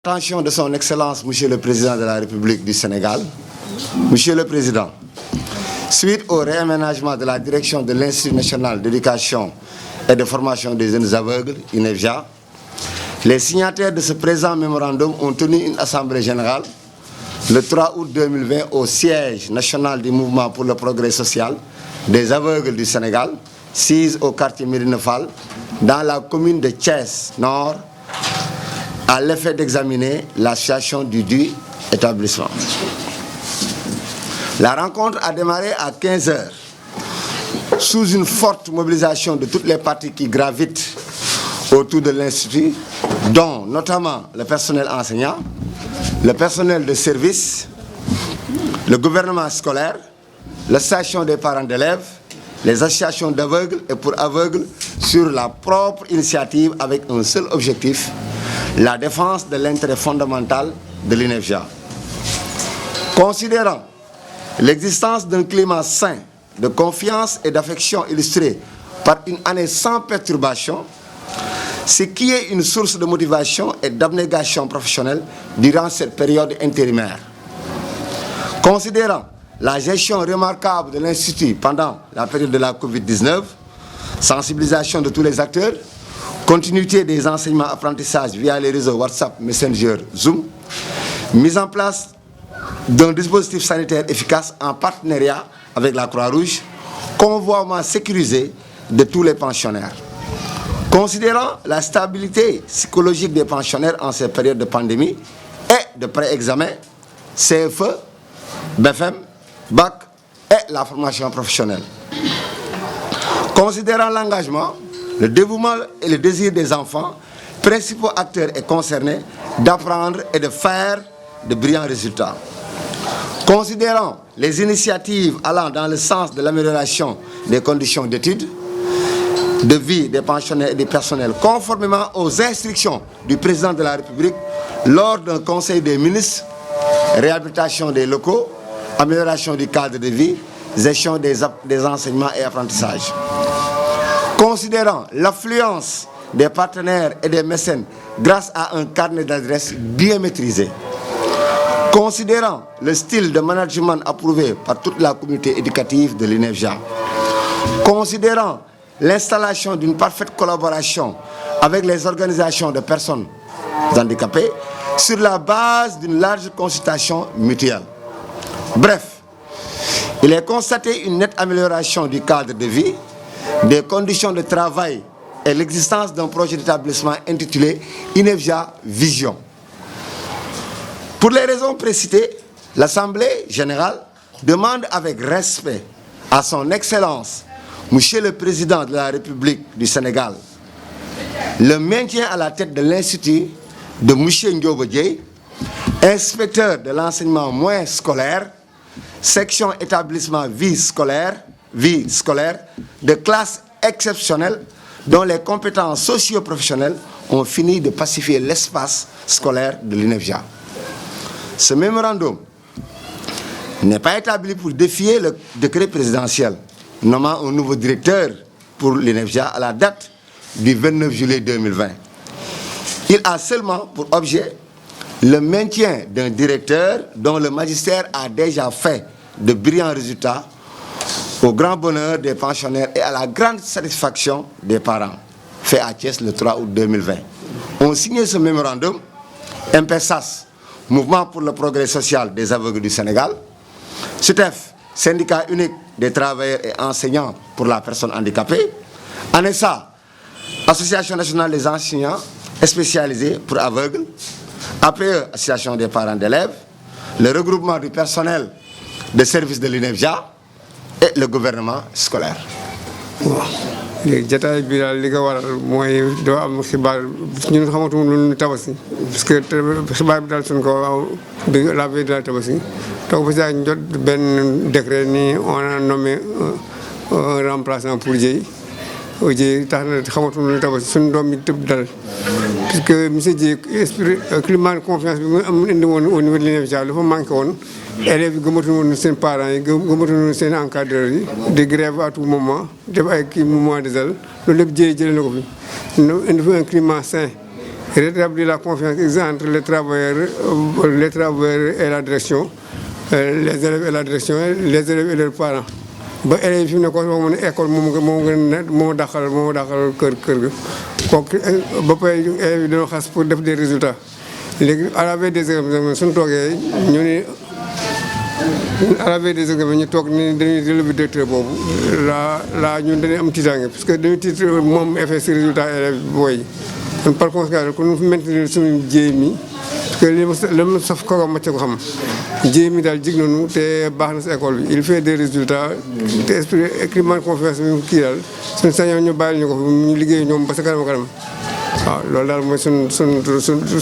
Attention de son Excellence, Monsieur le Président de la République du Sénégal. Monsieur le Président, suite au réaménagement de la direction de l'Institut national d'éducation et de formation des jeunes aveugles, INEFJA, les signataires de ce présent mémorandum ont tenu une assemblée générale le 3 août 2020 au siège national du mouvement pour le progrès social des aveugles du Sénégal, sise au quartier Médina Fall, dans la commune de Thiès Nord, à l'effet d'examiner la situation du dit établissement. La rencontre a démarré à 15 h sous une forte mobilisation de toutes les parties qui gravitent autour de l'Institut, dont notamment le personnel enseignant, le personnel de service, le gouvernement scolaire, l'association des parents d'élèves, les associations d'aveugles et pour aveugles sur la propre initiative avec un seul objectif, la défense de l'intérêt fondamental de l'INEFJA. Considérant l'existence d'un climat sain, de confiance et d'affection illustré par une année sans perturbation, ce qui est une source de motivation et d'abnégation professionnelle durant cette période intérimaire. Considérant la gestion remarquable de l'Institut pendant la période de la Covid-19, sensibilisation de tous les acteurs, continuité des enseignements-apprentissages via les réseaux WhatsApp, Messenger, Zoom, mise en place d'un dispositif sanitaire efficace en partenariat avec la Croix-Rouge, convoiement sécurisé de tous les pensionnaires. Considérant la stabilité psychologique des pensionnaires en ces périodes de pandémie et de pré-examen, CFE, BFM, BAC et la formation professionnelle. Considérant l'engagement, le dévouement et le désir des enfants, principaux acteurs et concernés, d'apprendre et de faire de brillants résultats. Considérant les initiatives allant dans le sens de l'amélioration des conditions d'études, de vie des pensionnaires et des personnels, conformément aux instructions du président de la République lors d'un conseil des ministres, réhabilitation des locaux, amélioration du cadre de vie, gestion des enseignements et apprentissages. Considérant l'affluence des partenaires et des mécènes grâce à un carnet d'adresses bien maîtrisé. Considérant le style de management approuvé par toute la communauté éducative de l'INEFJA. Considérant l'installation d'une parfaite collaboration avec les organisations de personnes handicapées sur la base d'une large consultation mutuelle. Bref, il est constaté une nette amélioration du cadre de vie, des conditions de travail et l'existence d'un projet d'établissement intitulé INEFJA Vision. Pour les raisons précitées, l'Assemblée générale demande avec respect à son Excellence, Monsieur le Président de la République du Sénégal, le maintien à la tête de l'Institut de Mouché Ndiobo Dièye, inspecteur de l'enseignement moyen scolaire, section établissement vie scolaire, de classe exceptionnelle dont les compétences socio-professionnelles ont fini de pacifier l'espace scolaire de l'INEFJA. Ce mémorandum n'est pas établi pour défier le décret présidentiel nommant un nouveau directeur pour l'INEFJA à la date du 29 juillet 2020. Il a seulement pour objet le maintien d'un directeur dont le magistère a déjà fait de brillants résultats au grand bonheur des pensionnaires et à la grande satisfaction des parents, fait à Thiès le 3 août 2020. On signé ce mémorandum, MPSAS, Mouvement pour le progrès social des aveugles du Sénégal, SUTEF, Syndicat unique des travailleurs et enseignants pour la personne handicapée, ANESA, Association nationale des enseignants spécialisés pour aveugles, APE, Association des parents d'élèves, le regroupement du personnel de services de l'INEFJA et le gouvernement scolaire. waaw léegi jataay bi daal li ko waral mooy doo am xibaar ñun xamatuñu lu ñu tabaski parce que xibaar bi daal suñ ko bi la veille de la tabaski toog ba saa ñu jot benn décret ni on a nommé un remplaçant pour Dieye tax na xamatuñu lu ñu tabaski suñu doom yi tëb dal parce que monsieur Dieye esprit climat de confiance bi mu am indi woon au niveau de l'université dafa manqué woon élèves yi gëmatuñu woon seen parents yi gëmatuñu woon seen encadreurs yi di grève à tout moment def ay kii mouvement de zèle loolu lépp Dieye jëlee na ko fi indi fi un climat sain rétablir la confiance entre les travailleurs et la direction les élèves et la direction les élèves et leurs parents ba élèves fi mu ne ko wax ne école moo dàqal kër ga kooku ba pare élèves yi dañoo xas pour def des résultats léegi à la veille des examens suñu toogee ñu ni à la veille des examens ñu toog ni dañuy relever directeur boobu la ñun dañuy am tiitaange parce que dañuy tiit moom effet si résultat élèves booy yi par conséquent ku ñu maintenir suñu Dieye mi parce que li ma saf kooku macce ko xam Dieye mi daal jig nañu te baax na si école bi il fait des résultats te esprit climat de confiance bi kii daal suñu sañoon ñu bàyyi ñu ko ñu liggéey ñoom ba sa kanam waaw loolu daal mooy suñ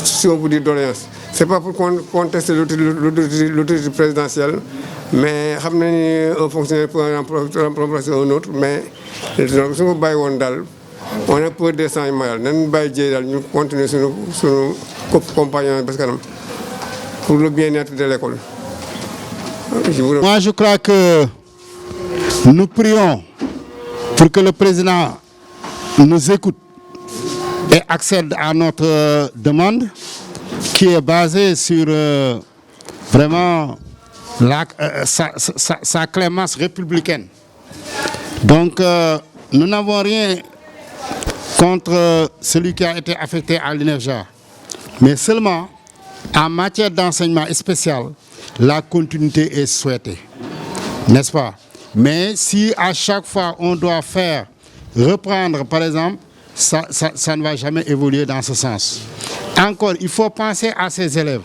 si on peut dire doléance c'est pas pour contester l'autorité présidentielle mais xam na ni un fonctionnaire peut remplacer un autre mais donc su ko bàyyi woon daal on a peur des changements daal nañ bàyyi Dieye daal ñu continuer suñu compagnon ba sa kanam pour le bien-être de l'école. Moi je crois que nous prions pour que le président nous écoute et accède à notre demande qui est basée sur vraiment sa clémence républicaine. Donc nous n'avons rien contre celui qui a été affecté à l'INEFJA, mais seulement en matière d'enseignement spécial, la continuité est souhaitée, n'est-ce pas? Mais si à chaque fois on doit reprendre par exemple, ça ne va jamais évoluer dans ce sens. Encore, il faut penser à ces élèves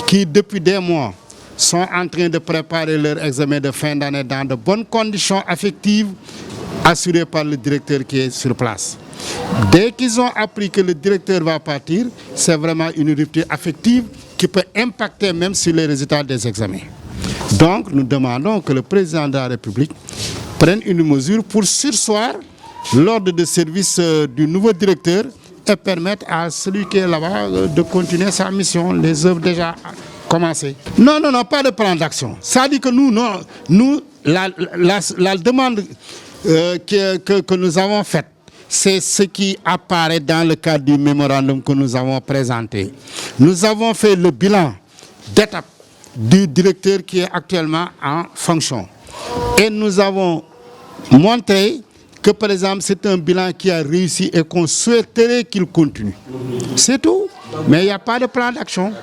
qui, depuis des mois, sont en train de préparer leur examen de fin d'année dans de bonnes conditions affectives assurées par le directeur qui est sur place. Dès qu'ils ont appris que le directeur va partir, c'est vraiment une rupture affective qui peut impacter même sur les résultats des examens. Donc, nous demandons que le président de la République prenne une mesure pour surseoir l'ordre de service du nouveau directeur et permettre à celui qui est là-bas de continuer sa mission, les œuvres déjà commencées. Non, pas de plan d'action. Ça dit que nous la demande que nous avons faite, c'est ce qui apparaît dans le cadre du mémorandum que nous avons présenté. Nous avons fait le bilan d'étape du directeur qui est actuellement en fonction. Et nous avons montré que, par exemple, c'est un bilan qui a réussi et qu'on souhaiterait qu'il continue. C'est tout. Mais il n'y a pas de plan d'action.